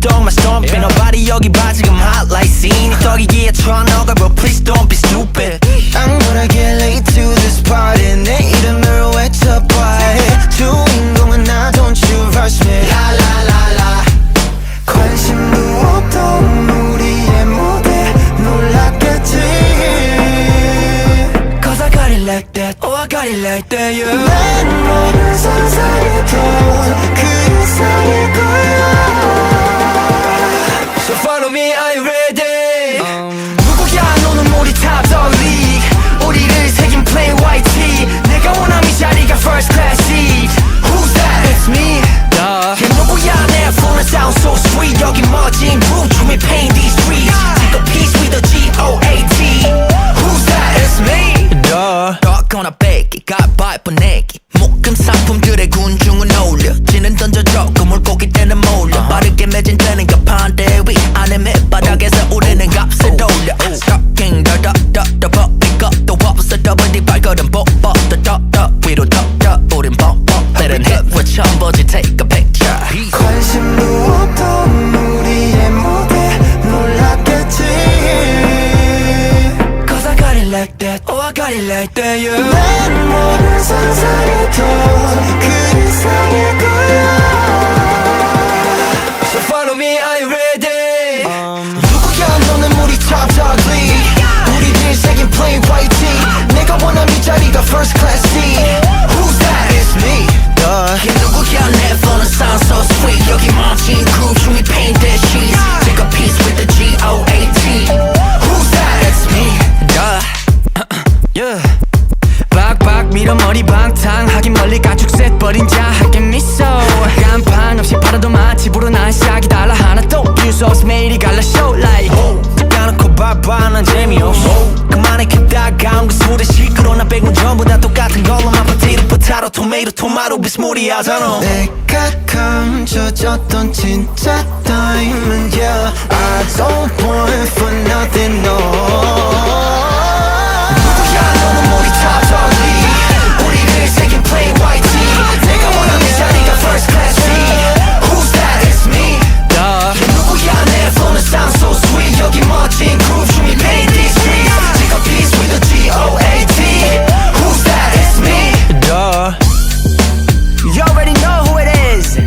dog my stomp. Ain't nobody 여기 봐 지금 hot like scene. 떡이기에 쳐넣어 bro please don't be stupid. I'm gonna get late to this party. 내 이름을 외쳐봐. 주인공은 나 don't you rush me. La la la la. 관심도 없던 우리의 무대 놀랐겠지. Cause I got it like that. Oh I got it like that yeah. 내 모든 상상에도 그 이상일 거야. So follow me, are you ready? 누구야 너는 우리 top dog league. 우리를 새긴 plain white tee. 내가 원하는 이 자리가 first class seat. Who's that? It's me. 걔 누구야 내 phone sound so sweet. 여기 멋진 groove 춤이 paint these streets. Take a piece with a G-O-A-T. Who's that? It's me. 너거나 뺏기 가발 보내기. 목금 상품들의 군중은 어울려. 지는 던져줘 그 물고기 때는 몰려. 빠르게 매진되는 가판대 위 안에 밑바닥에서 우리는 값을 올려. Stocking 더더더더 벗긴 것도 없어. 더블디 발걸음 뽀뽀 더더더 위로 더더 우린 뻔뻔 때는 hit 왜 처음 보지 take a picture. 관심도 없던 우리의 무대 놀랐겠지. Cause I got it like that. Oh I got it like that yeah. 내 모든 상상에도 그 이상일 거야. So follow me, are you ready? 누구야 너는 우리 top dog league. 우리들 새긴 plain white tee. 내가 원하는 이 자리가 first class seat. Who's that? It's me. 걔 누구야 내 phone sound so sweet. 여기 멋진 groove 춤이 paint the sheets. Take a piece with the G-O-A-T. Who's that? It's me. Yeah. 박박 밀어 머리 방탕하긴 멀리 가죽색 버린 자하게 미소. 간판 없이 팔아도 맛집으로 난 싹이 달라 하나 또 뷰소스 매일이 갈라 show like 까놓고 봐봐 난 재미없어. 그만해 그따가운 그 술에 시끄러워. 나 빼곤 전부 다 똑같은 걸로만 포테이토 포타토 토마토 토마토 비스무리하잖아. 내가 감춰졌던 진짜 diamond yeah. I don't want for nothing no. 누구야 너는 우리 top dog league. 우리를 새긴 plain white tee. 내가 원하는 이 자리가 first class seat. Who's that? It's me. 걔 누구야 내 phone sound so sweet. 여기 멋진 groove 춤이 paint these streets. Take a piece with a G-O-A-T. Who's that? It's me. You already know who it is.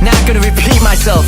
Not gonna repeat myself.